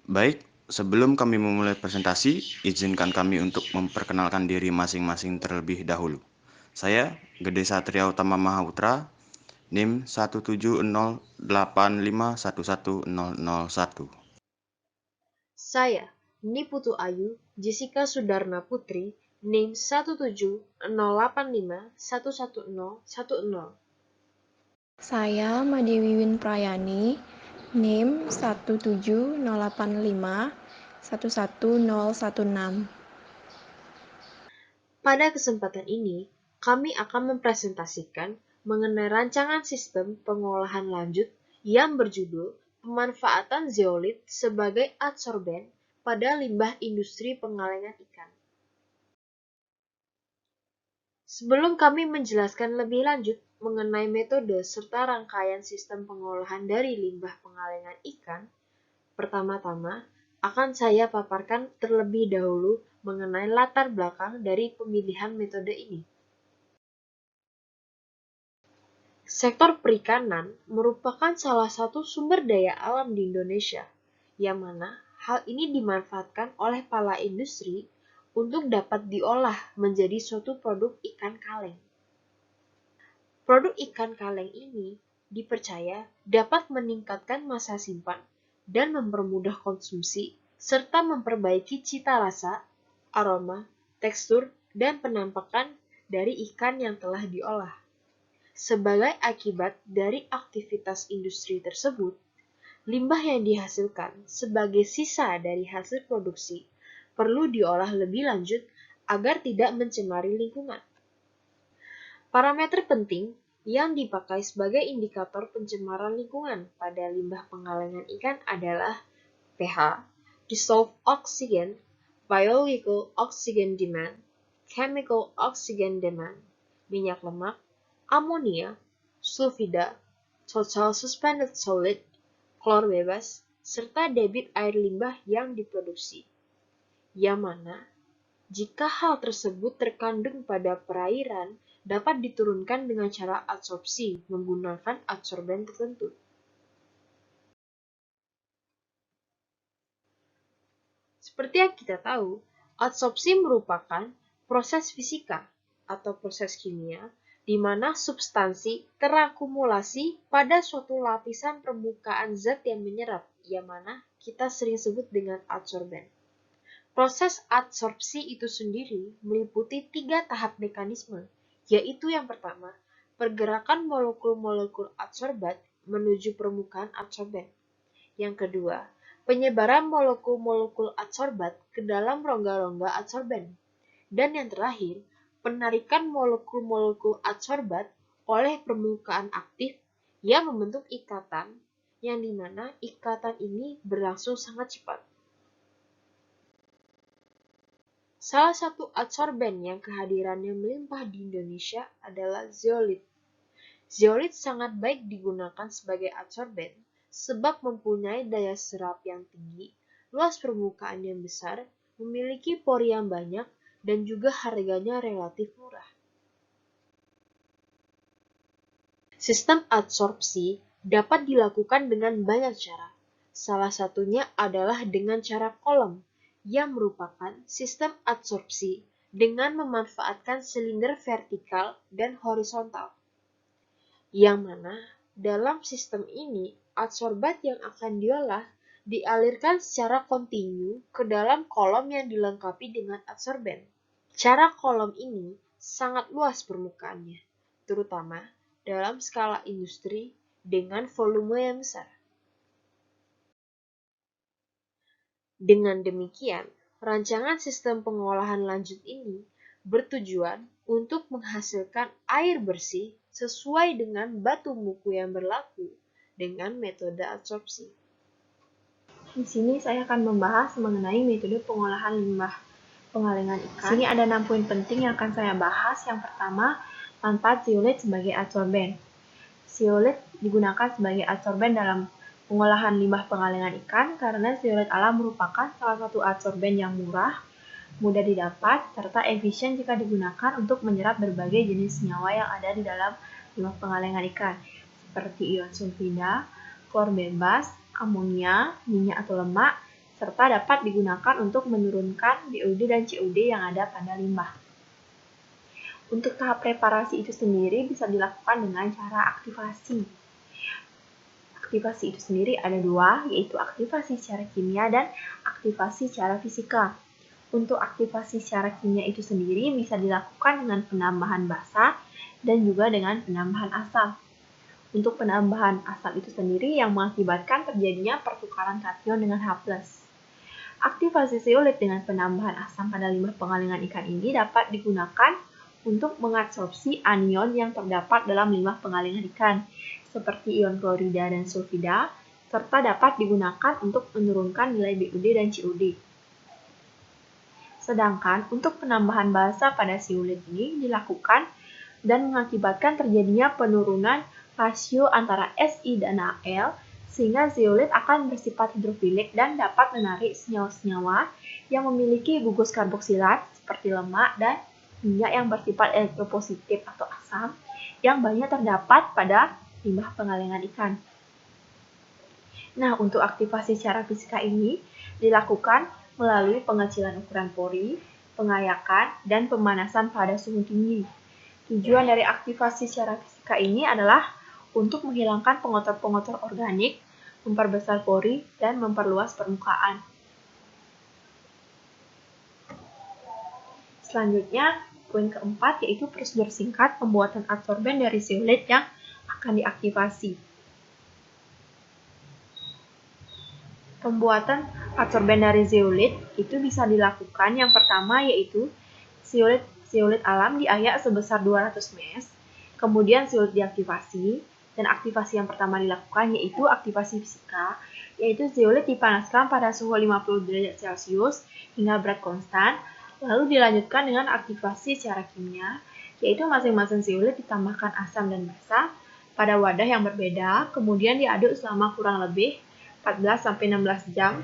Baik, sebelum kami memulai presentasi, izinkan kami untuk memperkenalkan diri masing-masing terlebih dahulu. Saya, Gede Satria Utama Mahaputra, NIM 17085110001. Saya, Niputu Ayu Jessica Sudarna Putri, NIM 17085110010. Saya Made Wiwin Prayani, NIM 17085111016. Pada kesempatan ini, kami akan mempresentasikan mengenai rancangan sistem pengolahan lanjut yang berjudul Pemanfaatan zeolit sebagai adsorben pada limbah industri pengalengan ikan. Sebelum kami menjelaskan lebih lanjut mengenai metode serta rangkaian sistem pengolahan dari limbah pengalengan ikan, pertama-tama akan saya paparkan terlebih dahulu mengenai latar belakang dari pemilihan metode ini. Sektor perikanan merupakan salah satu sumber daya alam di Indonesia, yang mana hal ini dimanfaatkan oleh para industri untuk dapat diolah menjadi suatu produk ikan kaleng. Produk ikan kaleng ini dipercaya dapat meningkatkan masa simpan dan mempermudah konsumsi, serta memperbaiki cita rasa, aroma, tekstur, dan penampakan dari ikan yang telah diolah. Sebagai akibat dari aktivitas industri tersebut, limbah yang dihasilkan sebagai sisa dari hasil produksi perlu diolah lebih lanjut agar tidak mencemari lingkungan. Parameter penting yang dipakai sebagai indikator pencemaran lingkungan pada limbah pengalengan ikan adalah pH, dissolved oxygen, biological oxygen demand, chemical oxygen demand, minyak lemak, amonia, sulfida, total suspended solid, klor bebas, serta debit air limbah yang diproduksi. Yang mana, jika hal tersebut terkandung pada perairan, dapat diturunkan dengan cara adsorpsi menggunakan adsorben tertentu. Seperti yang kita tahu, adsorpsi merupakan proses fisika atau proses kimia di mana substansi terakumulasi pada suatu lapisan permukaan zat yang menyerap, yang mana kita sering sebut dengan adsorben. Proses adsorpsi itu sendiri meliputi 3 tahap mekanisme, yaitu yang pertama, pergerakan molekul-molekul adsorbat menuju permukaan adsorben. Yang kedua, penyebaran molekul-molekul adsorbat ke dalam rongga-rongga adsorben. Dan yang terakhir, penarikan molekul-molekul adsorbat oleh permukaan aktif yang membentuk ikatan, yang dimana ikatan ini berlangsung sangat cepat. Salah satu adsorben yang kehadirannya melimpah di Indonesia adalah zeolit. Zeolit sangat baik digunakan sebagai adsorben sebab mempunyai daya serap yang tinggi, luas permukaan yang besar, memiliki pori yang banyak, dan juga harganya relatif murah. Sistem adsorpsi dapat dilakukan dengan banyak cara. Salah satunya adalah dengan cara kolom, yang merupakan sistem adsorpsi dengan memanfaatkan silinder vertikal dan horizontal. Yang mana dalam sistem ini adsorbat yang akan diolah dialirkan secara kontinu ke dalam kolom yang dilengkapi dengan adsorben. Cara kolom ini sangat luas permukaannya, terutama dalam skala industri dengan volume yang besar. Dengan demikian, rancangan sistem pengolahan lanjut ini bertujuan untuk menghasilkan air bersih sesuai dengan batu muku yang berlaku dengan metode adsorpsi. Di sini saya akan membahas mengenai metode pengolahan limbah pengalengan ikan. Di sini ada 6 poin penting yang akan saya bahas. Yang pertama, manfaat zeolit sebagai adsorben. Zeolit digunakan sebagai adsorben dalam pengolahan limbah pengalengan ikan karena zeolit alam merupakan salah satu adsorben yang murah, mudah didapat, serta efisien jika digunakan untuk menyerap berbagai jenis senyawa yang ada di dalam limbah pengalengan ikan, seperti ion sulfida, klor bebas, amonia, minyak atau lemak, serta dapat digunakan untuk menurunkan BOD dan COD yang ada pada limbah. Untuk tahap preparasi itu sendiri bisa dilakukan dengan cara aktivasi. Aktivasi itu sendiri ada dua, yaitu aktivasi secara kimia dan aktivasi secara fisika. Untuk aktivasi secara kimia itu sendiri bisa dilakukan dengan penambahan basa dan juga dengan penambahan asam. Untuk penambahan asam itu sendiri yang mengakibatkan terjadinya pertukaran kation dengan H+. Aktivasi zeolit dengan penambahan asam pada limbah pengalengan ikan ini dapat digunakan untuk mengadsorpsi anion yang terdapat dalam limbah pengalengan ikan, seperti ion klorida dan sulfida, serta dapat digunakan untuk menurunkan nilai BOD dan COD. Sedangkan untuk penambahan basa pada zeolit ini dilakukan dan mengakibatkan terjadinya penurunan rasio antara Si dan Al, sehingga zeolit akan bersifat hidrofilik dan dapat menarik senyawa-senyawa yang memiliki gugus karboksilat seperti lemak dan minyak yang bersifat elektropositif atau asam yang banyak terdapat pada limbah pengalengan ikan. Nah, untuk aktivasi secara fisika ini dilakukan melalui pengecilan ukuran pori, pengayakan, dan pemanasan pada suhu tinggi. Tujuan dari aktivasi secara fisika ini adalah untuk menghilangkan pengotor-pengotor organik, memperbesar pori, dan memperluas permukaan. Selanjutnya, poin keempat yaitu prosedur singkat pembuatan adsorben dari zeolit yang akan diaktifasi. Pembuatan adsorben dari zeolit itu bisa dilakukan yang pertama yaitu zeolit alam diayak sebesar 200 ml, kemudian zeolit diaktifasi, dan aktivasi yang pertama dilakukan yaitu aktivasi fisika, yaitu zeolit dipanaskan pada suhu 50 derajat Celcius hingga berat konstan, lalu dilanjutkan dengan aktivasi secara kimia, yaitu masing-masing zeolit ditambahkan asam dan basa pada wadah yang berbeda, kemudian diaduk selama kurang lebih 14-16 jam.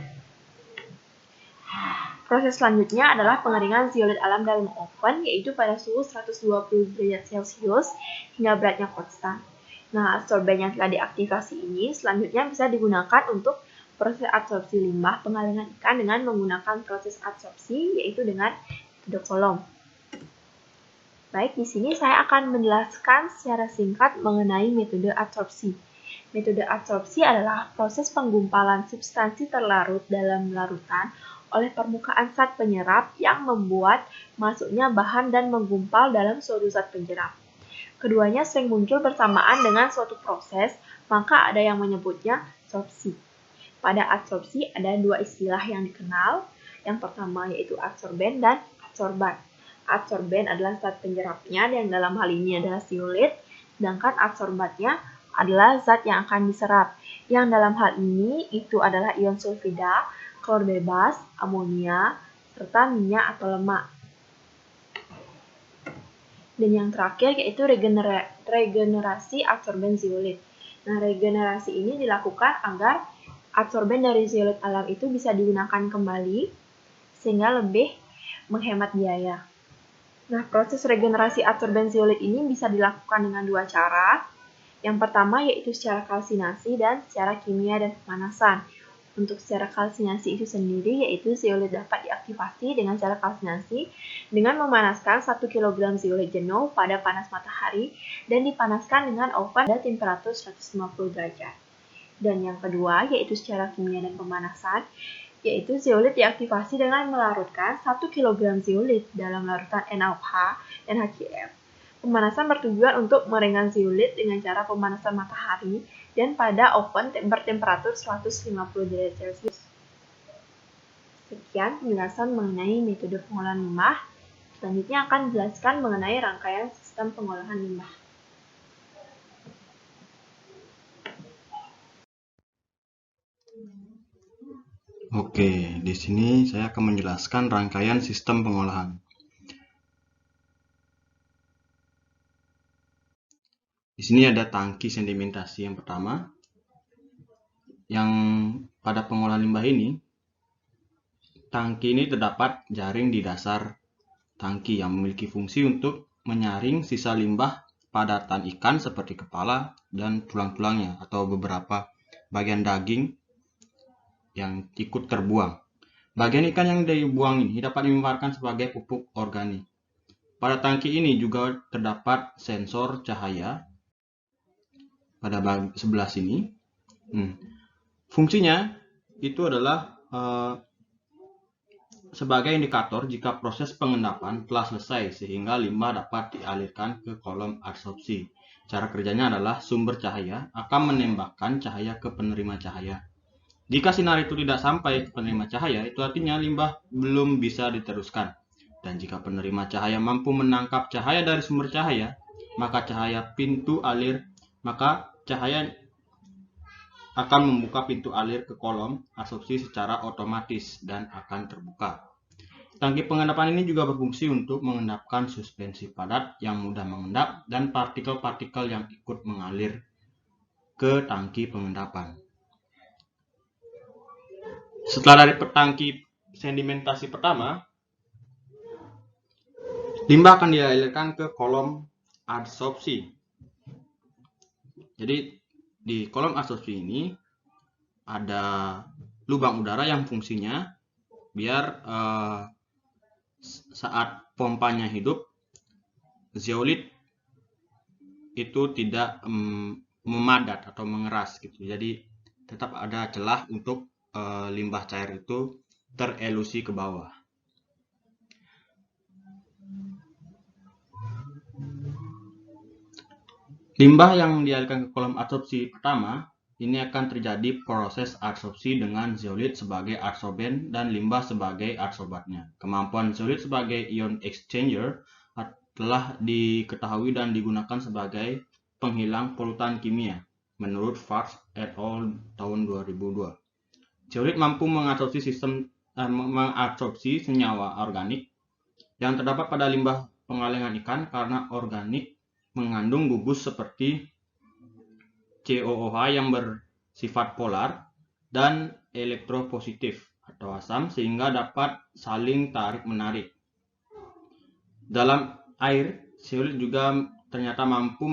Proses selanjutnya adalah pengeringan zeolit alam dalam oven, yaitu pada suhu 120 derajat Celcius hingga beratnya konstan. Nah, adsorben yang telah diaktifasi ini selanjutnya bisa digunakan untuk proses adsorpsi limbah pengalengan ikan dengan menggunakan proses adsorpsi, yaitu dengan metode kolom. Baik, di sini saya akan menjelaskan secara singkat mengenai metode adsorpsi. Metode adsorpsi adalah proses penggumpalan substansi terlarut dalam larutan oleh permukaan zat penyerap yang membuat masuknya bahan dan menggumpal dalam suatu zat penyerap. Keduanya sering muncul bersamaan dengan suatu proses, maka ada yang menyebutnya sorpsi. Pada adsorpsi ada dua istilah yang dikenal. Yang pertama yaitu adsorben dan adsorban. Adsorben adalah zat penyerapnya yang dalam hal ini adalah zeolit, sedangkan adsorbannya adalah zat yang akan diserap, yang dalam hal ini itu adalah ion sulfida, klor bebas, amonia, serta minyak atau lemak. Dan yang terakhir yaitu regenerasi adsorben zeolit. Nah, regenerasi ini dilakukan agar adsorben dari zeolit alam itu bisa digunakan kembali sehingga lebih menghemat biaya. Nah, proses regenerasi adsorben zeolit ini bisa dilakukan dengan dua cara. Yang pertama yaitu secara kalsinasi dan secara kimia dan pemanasan. Untuk secara kalsinasi itu sendiri yaitu zeolit dapat diaktifasi dengan cara kalsinasi dengan memanaskan 1 kg zeolit jenuh pada panas matahari dan dipanaskan dengan oven pada temperatur 150 derajat. Dan yang kedua yaitu secara kimia dan pemanasan, yaitu zeolit diaktifasi dengan melarutkan 1 kg zeolit dalam larutan NaOH dan HCl. Pemanasan bertujuan untuk meringan zeolit dengan cara pemanasan matahari dan pada oven bertemperatur 150 derajat Celcius. Sekian penjelasan mengenai metode pengolahan limbah. Selanjutnya akan dijelaskan mengenai rangkaian sistem pengolahan limbah. Oke, di sini saya akan menjelaskan rangkaian sistem pengolahan. Di sini ada tangki sedimentasi yang pertama, yang pada pengolahan limbah ini, tangki ini terdapat jaring di dasar tangki yang memiliki fungsi untuk menyaring sisa limbah padatan ikan seperti kepala dan tulang-tulangnya atau beberapa bagian daging yang ikut terbuang. Bagian ikan yang dibuang ini dapat dimanfaatkan sebagai pupuk organik. Pada tangki ini juga terdapat sensor cahaya pada sebelah sini. Fungsinya itu adalah sebagai indikator jika proses pengendapan telah selesai sehingga limbah dapat dialirkan ke kolom adsorpsi. Cara kerjanya adalah sumber cahaya akan menembakkan cahaya ke penerima cahaya. Jika sinar itu tidak sampai ke penerima cahaya, itu artinya limbah belum bisa diteruskan. Dan jika penerima cahaya mampu menangkap cahaya dari sumber cahaya, maka cahaya cahaya akan membuka pintu alir ke kolom adsorpsi secara otomatis dan akan terbuka. Tangki pengendapan ini juga berfungsi untuk mengendapkan suspensi padat yang mudah mengendap dan partikel-partikel yang ikut mengalir ke tangki pengendapan. Setelah dari tangki sedimentasi pertama, limbah akan dialirkan ke kolom adsorpsi. Jadi di kolom adsorpsi ini ada lubang udara yang fungsinya biar saat pompanya hidup, zeolit itu tidak memadat atau mengeras gitu. Jadi tetap ada celah untuk limbah cair itu terelusi ke bawah. Limbah yang dialirkan ke kolom adsorpsi pertama, ini akan terjadi proses adsorpsi dengan zeolit sebagai adsorben dan limbah sebagai adsorbatnya. Kemampuan zeolit sebagai ion exchanger telah diketahui dan digunakan sebagai penghilang polutan kimia, menurut Farsh et al. Tahun 2002. Zeolit mampu mengadsorpsi senyawa organik yang terdapat pada limbah pengalengan ikan karena organik mengandung gugus seperti COOH yang bersifat polar dan elektropositif atau asam sehingga dapat saling tarik-menarik. Dalam air, zeolit juga ternyata mampu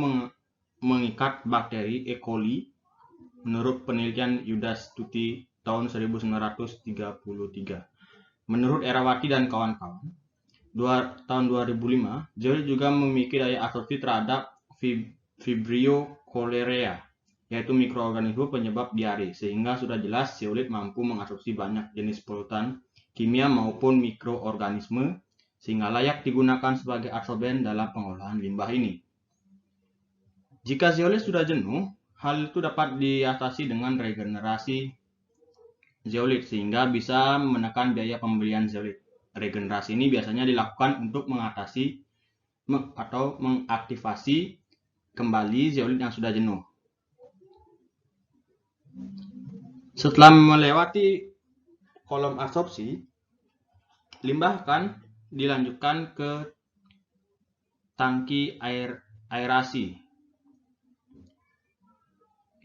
mengikat bakteri E. coli menurut penelitian Yudas Tuti tahun 1933. Menurut Erawati dan kawan-kawan, tahun 2005, zeolit juga memiliki daya adsorpsi terhadap Vibrio cholerae, yaitu mikroorganisme penyebab diare, sehingga sudah jelas zeolit mampu mengadsorpsi banyak jenis polutan kimia maupun mikroorganisme, sehingga layak digunakan sebagai adsorben dalam pengolahan limbah ini. Jika zeolit sudah jenuh, hal itu dapat diatasi dengan regenerasi zeolit, sehingga bisa menekan biaya pembelian zeolit. Regenerasi ini biasanya dilakukan untuk mengatasi atau mengaktifasi kembali zeolit yang sudah jenuh. Setelah melewati kolom adsorpsi, limbah akan dilanjutkan ke tangki aerasi.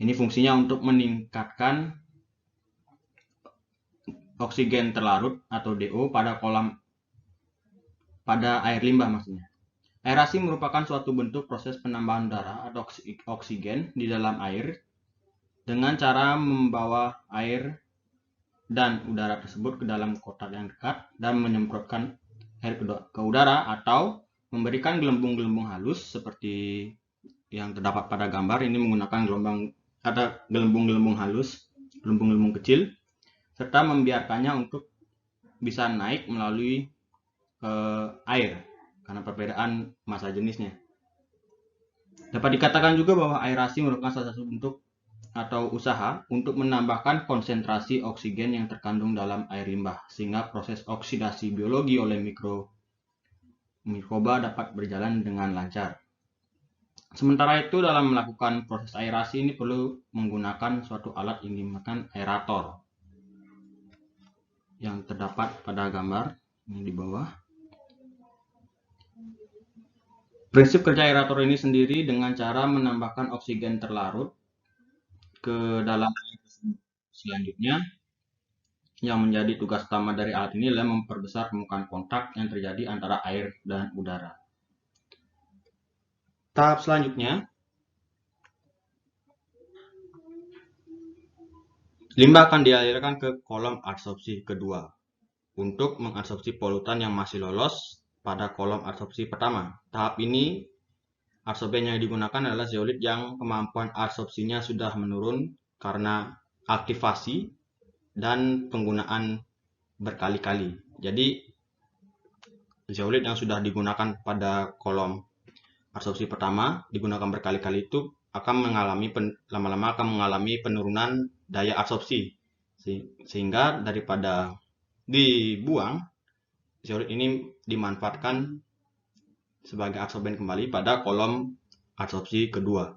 Ini fungsinya untuk meningkatkan oksigen terlarut atau DO pada air limbah maksudnya. Aerasi merupakan suatu bentuk proses penambahan udara atau oksigen di dalam air dengan cara membawa air dan udara tersebut ke dalam kotak yang dekat dan menyemprotkan air ke udara atau memberikan gelembung-gelembung halus seperti yang terdapat pada gambar ini menggunakan gelembung-gelembung halus, gelembung-gelembung kecil, serta membiarkannya untuk bisa naik melalui air karena perbedaan massa jenisnya. Dapat dikatakan juga bahwa aerasi merupakan salah satu bentuk atau usaha untuk menambahkan konsentrasi oksigen yang terkandung dalam air limbah sehingga proses oksidasi biologi oleh mikroba dapat berjalan dengan lancar. Sementara itu dalam melakukan proses aerasi ini perlu menggunakan suatu alat yang dinamakan aerator yang terdapat pada gambar yang di bawah. Prinsip kerja aerator ini sendiri dengan cara menambahkan oksigen terlarut ke dalam air tersebut. Selanjutnya, yang menjadi tugas utama dari alat ini adalah memperbesar permukaan kontak yang terjadi antara air dan udara. Tahap selanjutnya, limbah akan dialirkan ke kolom adsorpsi kedua. untuk mengabsorpsi polutan yang masih lolos pada kolom absorpsi pertama. Tahap ini adsorben yang digunakan adalah zeolit yang kemampuan absorpsinya sudah menurun karena aktivasi dan penggunaan berkali-kali. Jadi zeolit yang sudah digunakan pada kolom absorpsi pertama digunakan berkali-kali itu akan lama-lama akan mengalami penurunan daya absorpsi, sehingga daripada dibuang, zeolit ini dimanfaatkan sebagai adsorben kembali pada kolom absorpsi kedua.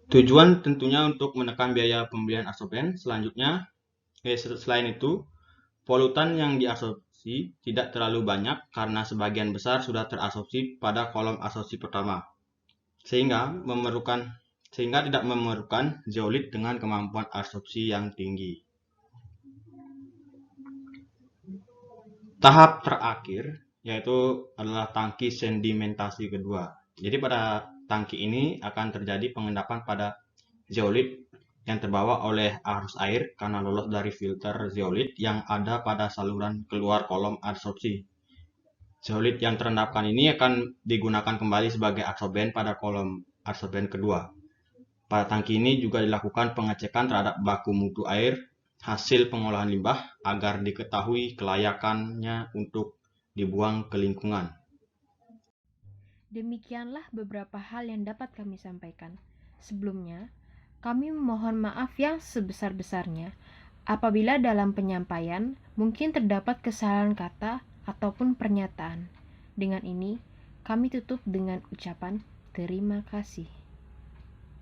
Tujuan tentunya untuk menekan biaya pembelian adsorben. Selanjutnya, selain itu, polutan yang diabsorpsi tidak terlalu banyak karena sebagian besar sudah terabsorpsi pada kolom absorpsi pertama, sehingga tidak memerlukan zeolit dengan kemampuan absorpsi yang tinggi. Tahap terakhir yaitu adalah tangki sedimentasi kedua. Jadi pada tangki ini akan terjadi pengendapan pada zeolit yang terbawa oleh arus air karena lolos dari filter zeolit yang ada pada saluran keluar kolom absorpsi. Zeolit yang terendapkan ini akan digunakan kembali sebagai adsorben pada kolom adsorben kedua. Pada tangki ini juga dilakukan pengecekan terhadap baku mutu air hasil pengolahan limbah agar diketahui kelayakannya untuk dibuang ke lingkungan. Demikianlah beberapa hal yang dapat kami sampaikan. Sebelumnya, kami memohon maaf yang sebesar-besarnya apabila dalam penyampaian mungkin terdapat kesalahan kata ataupun pernyataan. Dengan ini, kami tutup dengan ucapan terima kasih.